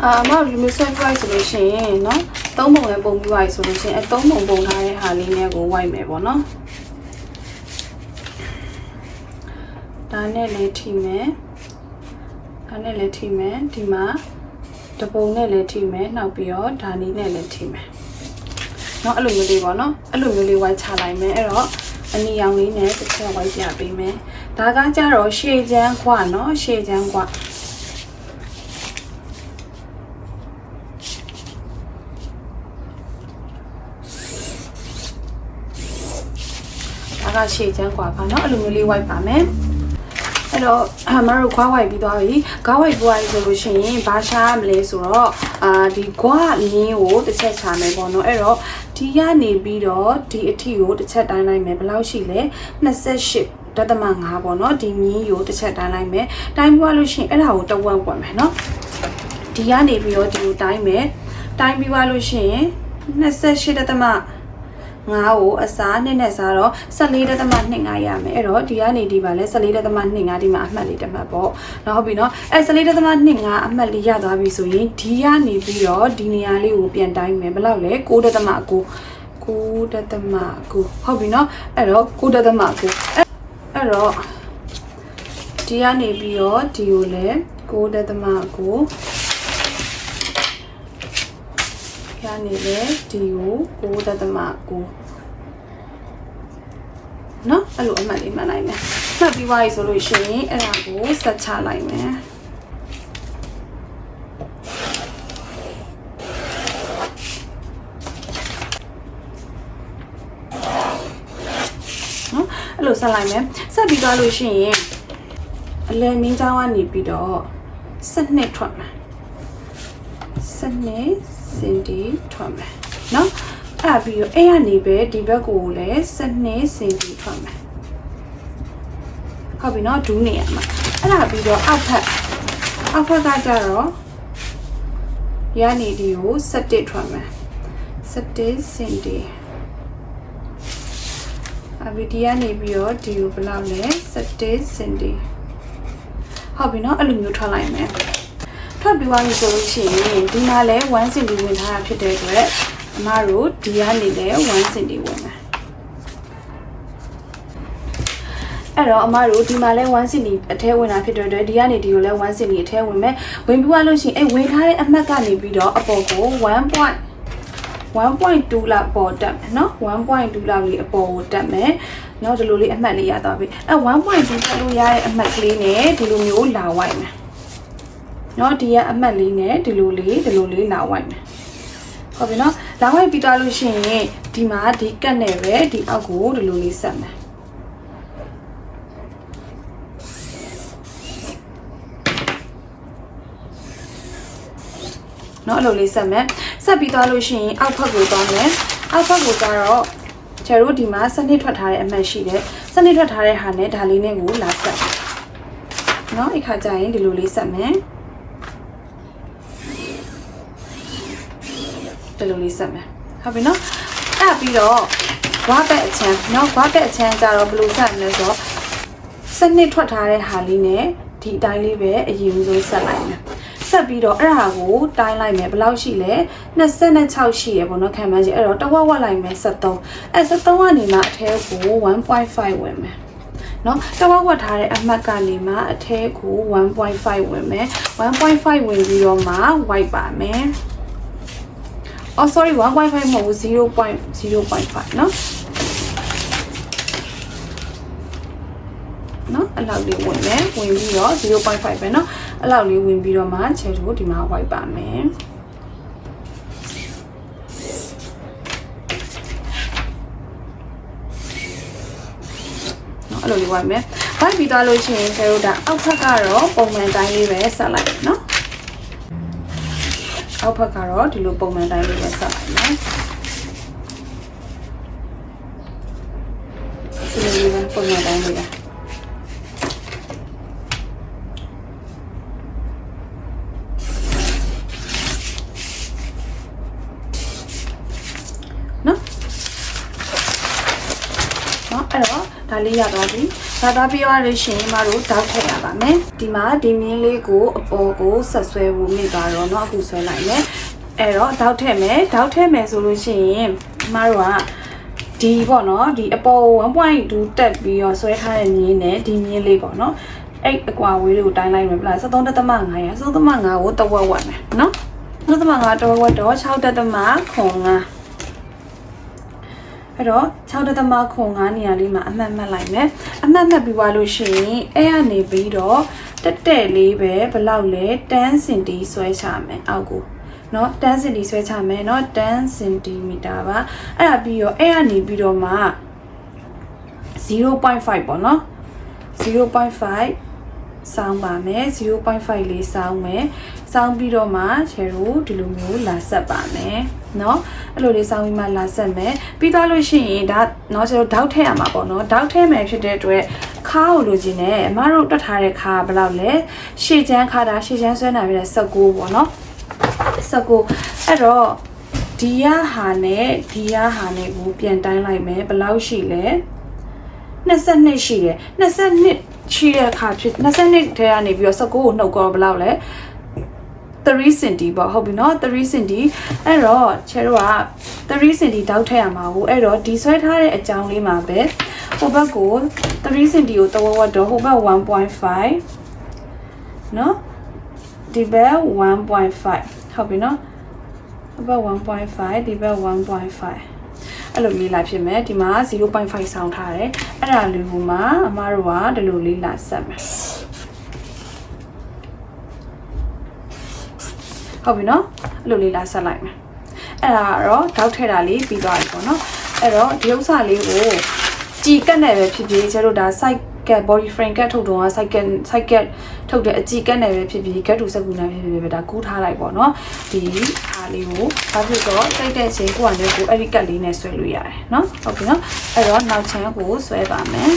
အမတို့ဒီလို set price ဆိုလို့ရှိရင်เนาะ3ပုံလည်းပုံပြီးပါဆိုလို့ရှိရင်3ပုံပုံထားတဲ့ဟာလေးနဲ့ကိုဝိုက်မယ်ပေါ့နော်ဒါနဲ့လည်းထိမယ်ဒါနဲ့လည်းထိမယ်ဒီမှာတပုံနဲ့လည်းထိမယ်နောက်ပြီးတော့ဒါနည်းနဲ့လည်းထိမယ်เนาะအဲ့လိုမျိုးလေးပေါ့နော်အဲ့လိုမျိုးလေးဝိုက်ချလိုက်မယ်အဲ့တော့အနီရောင်လေးနဲ့တစ်ချက်ဝိုက်ပြပေးမယ်ဒါကကြတော့ရှေ့ချမ်းခွာเนาะရှေ့ချမ်းခွာဒါကရှေ့ချမ်းခွာပါเนาะအဲ့လိုမျိုးလေးဝိုက်ပါမယ်အဲ့တော့မတို့ခွားဝိုက်ပြီးသွားပြီခွားဝိုက်ပြီးဆိုလို့ရှိရင်ဘာရှာမလဲဆိုတော့ဒီခွားအင်းကိုတစ်ချက်ချမယ်ပေါ့နော်အဲ့တော့ဒီကနေပြီးတော့ဒီအထီကိုတစ်ချက်တိုင်းလိုက်မယ်ဘယ်လောက်ရှိလဲ28.5ပေါ့နော်ဒီမြင်းကိုတစ်ချက်တိုင်းလိုက်မယ်တိုင်းပြီးလို့ရှိရင်အဲ့ဒါကိုတဝက်ဝက်မယ်နော်ဒီကနေပြီးတော့ဒီကိုတိုင်းမယ်တိုင်းပြီးလို့ရှိရင်28.5ကိုအစားနှစ်နဲ့စားတော့14.25ရမယ်အဲ့တော့ဒီကနေဒီပါလဲ14.25ဒီမှာအမှတ်လေးတစ်မှတ်ပေါ့နောက်ဟုတ်ပြီနော်အဲ14.25အမှတ်လေးရသွားပြီဆိုရင်ဒီကနေပြီးတော့ဒီနေရာလေးကိုပြန်တိုင်းမယ်ဘယ်လောက်လဲ9.9ဟုတ်ပြီနော်အဲ့တော့9.9အဲ့တော့ဒီကနေပြီးတော့ဒီကိုလဲ9.9ကနေလေဒီကို9.9နော်အဲ့လိုအမှတ်လေးမှတ်လိုက်မယ်မှတ်ပြီးသွားပြီဆိုလို့ရှိရင်အဲ့ဒါကိုဆက်ချလိုက်မယ်နော်အဲ့လိုဆက်လိုက်မယ်ဆက်ပြီးသွားလို့ရှိရင်အလဲမင်းချောင်းကနေပြီးတော့12ထွက်မယ်12စင်တီထွက်မယ်နော်အဲ့ပြီးတော့အဲ့ကနေပဲဒီဘက်ကိုလည်း12စင်တီထွက်မယ်ဟုတ်ပြီနော်ဒူးနေရမှာအဲ့ဒါပြီးတော့အောက်ဖက်ကကြတော့ရနေဒီကို17ထွက်မယ်17စင်တီအပြီးဒီကနေပြီးတော့ဒီကိုဘယ်လောက်လဲ17စင်တီဟုတ်ပြီနော်အဲ့လိုမျိုးထွက်လိုက်မယ်ထွက်ပြီးသွားပြီဆိုလို့ရှိရင်ဒီမှာလဲ1စင်တီဝင်ထားတာဖြစ်တဲ့အတွက်အမတို့ဒီကနေလဲ1စင်တီဝင်မယ်အဲ့တော့အမတို့ဒီမှာလဲ1စင်တီအထဲဝင်တာဖြစ်တဲ့အတွက်ဒီကနေဒီကိုလဲ1စင်တီအထဲဝင်မယ်ဝင်ပြီးသွားလို့ရှိရင်အဲ့ဝင်ထားတဲ့အမှတ်ကနေပြီးတော့အပေါ်ကို1.2လောက်ပေါ်တက်မယ်နော်1.2လောက်လေးအပေါ်ကိုတက်မယ်နော်ဒီလိုလေးအမှတ်လေးရသွားပြီအဲ့1.2တက်လို့ရတဲ့အမှတ်ကလေးနဲ့ဒီလိုမျိုးလာဝိုက်မယ်နော်ဒီကအမှတ်လေးနဲ့ဒီလိုလေးလာဝိုက်မယ်ဟုတ်ပြီနော်လာဝိုက်ပြီးသွားလို့ရှိရင်ဒီမှာဒီကတ်နဲ့ပဲဒီအောက်ကိုဒီလိုလေးဆက်မယ်နော်အဲ့လိုလေးဆက်မယ်ဆက်ပြီးသွားလို့ရှိရင်အောက်ဖက်ကိုသွားမယ်အောက်ဖက်ကိုကြတော့ကျတို့ဒီမှာစနစ်ထွက်ထားတဲ့အမှတ်ရှိတယ်စနစ်ထွက်ထားတဲ့ဟာနဲ့ဒါလေးနဲ့ကိုလာဆက်နော်အခါကျရင်ဒီလိုလေးဆက်မယ်ဒီလိုလေးဆက်မယ်ဟုတ်ပြီနော်အဲ့ပြီးတော့ဝါဘက်အချမ်းနော်ဝါဘက်အချမ်းကြတော့ဘယ်လိုဆက်မလဲဆိုတော့စနစ်ထွက်ထားတဲ့ဟာလေးနဲ့ဒီအတိုင်းလေးပဲအရင်ဆုံးဆက်လိုက်မယ်ဆက်ပြီးတော့အဲ့ဒါကိုတိုင်းလိုက်မယ်ဘယ်လောက်ရှိလဲ26ရှိရပေါ့နော်ခံမှန်းကြည့်အဲ့တော့တဝက်ဝက်လိုက်မယ်73အဲ့73ကနေမှအထဲကို1.5ဝင်မယ်နော်တဝက်ဝက်ထားတဲ့အမှတ်ကနေမှအထဲကို1.5ဝင်မယ်1.5ဝင်ပြီးတော့မှ white ပါမယ် oh sorry 1.5 မဟုတ် 0.5 နော်နော်အလောက်လေးဝင်မယ်ဝင်ပြီးတော့ 0.5 ပဲနော်အလောက်လေးဝင်ပြီးတော့မှချဲတို့ဒီမှာ white ပါမယ်နော်အဲ့လိုလေး white မယ် white ပြီးသွားလို့ရှိရင်ချဲတို့ဒါအောက်ဖက်ကတော့ပုံမှန်တိုင်းလေးပဲဆက်လိုက်နော်အောက်ဖက်ကတော့ဒီလိုပုံမှန်တိုင်းလေးပဲဆက်လိုက်မယ်ဒီလိုလေးပုံမှန်တိုင်းလေးပဲနော်အဲ့တော့ဒါလေးရသွားပြီ ဒါသားပြီးသွားလို့ရှိရင်မတို့တောက်ထည့်ရပါမယ်ဒီမှာဒီမြင်းလေးကိုအပေါ်ကိုဆက်ဆွဲဖို့မိပါတော့เนาะအခုဆွဲလိုက်မယ်အဲ့တော့တောက်ထည့်မယ်ဆိုလို့ရှိရင်မတို့ကဒီပေါ့เนาะဒီအပေါ် 1.2 တက်ပြီးတော့ဆွဲထားတဲ့မြင်းနဲ့ဒီမြင်းလေးပေါ့เนาะအဲ့အကွာဝေးလေးကိုတိုင်းလိုက်မယ်ဗလား 73.5 ရ 73.5 ကိုတဝက်ဝက်မယ်เนาะ 73.5 တဝက်ဝက်တော့ 6.5 အဲ့တော့ 6.5 နေရာလေးမှာအမှတ်မှတ်လိုက်မယ်အမှတ်မှတ်ပြီးသွားလို့ရှိရင်အဲ့ကနေပြီးတော့တက်လေးပဲဘယ်လောက်လဲ10 cm ဆွဲချမယ်အောက်ကိုเนาะ10 cm ဆွဲချမယ်เนาะ10 cm ပါအဲ့ဒါပြီးတော့အဲ့ကနေပြီးတော့မှ 0.5 ပေါ့เนาะ 0.5 စောင်းပါမယ် 0.5 လေးစောင်းမယ်စောင်းပြီးတော့မှချယ်တို့ဒီလိုမျိုးလာဆက်ပါမယ်เนาะအဲ့လိုလေးစောင်းပြီးမှလာဆက်မယ်ပြီးသွားလို့ရှိရင်ဒါเนาะကျွန်တော်တောက်ထည့်ရမှာပေါ့เนาะတောက်ထည့်မယ်ဖြစ်တဲ့အတွက်ခါကိုလိုချင်တယ်အမတို့တွက်ထားတဲ့ခါဘယ်လောက်လဲရှေ့ချမ်းခါတာရှေ့ချမ်းဆွဲနိုင်ပြီ19ပေါ့เนาะ19အဲ့တော့ဒီရဟာနဲ့ဒီရဟာနဲ့ကိုပြန်တိုင်းလိုက်မယ်ဘယ်လောက်ရှိလဲ22ရှိတယ်22ရှိတဲ့အခါဖြစ်22ထဲကနေပြီးတော့19ကိုနှုတ်ကောဘယ်လောက်လဲ3 cm ပေါ့ဟုတ်ပြီเนาะ3 cm အဲ့တော့ချဲတို့က3 cm တောက်ထည့်ရမှာကိုအဲ့တော့ဒီဆွဲထားတဲ့အကြောင်းလေးမှာပဲဟိုဘက်ကို3 cm ကိုတဝက်ဝက်တော့ဟိုဘက် 1.5 เนาะဒီဘက် 1.5 ဟုတ်ပြီเนาะဟိုဘက် 1.5 ဒီဘက် 1.5အဲ့လိုလေးလာဖြစ်မယ်ဒီမှာ 0.5 ဆောင်းထားတယ်အဲ့ဒါလေးကိုမှအမတို့ကဒီလိုလေးလာဆက်မယ်ဟုတ်ပြီနော်အဲ့လိုလေးလာဆက်လိုက်မယ်အဲ့ဒါကတော့တောက်ထည့်တာလေးပြီးသွားပြီပေါ့နော်အဲ့တော့ဒီဥစ္စာလေးကိုကြည်ကတ်နဲ့ပဲဖြစ်ဖြစ်ကျတို့ဒါ side cat body frame cat ထုတ်တော့ side cat ထုတ်တဲ့အကြည်ကတ်နဲ့ပဲဖြစ်ဖြစ် cat တူစက်ကူနဲ့ဖြစ်ဖြစ်ဒါကူးထားလိုက်ပေါ့နော်ဒီအားလေးကိုဘာဖြစ်တော့စိတ်တဲ့ချိန်ကိုကလည်းကိုအဲ့ဒီကတ်လေးနဲ့ဆွဲလို့ရတယ်နော်ဟုတ်ပြီနော်အဲ့တော့နောက်ချမ်းကိုဆွဲပါမယ်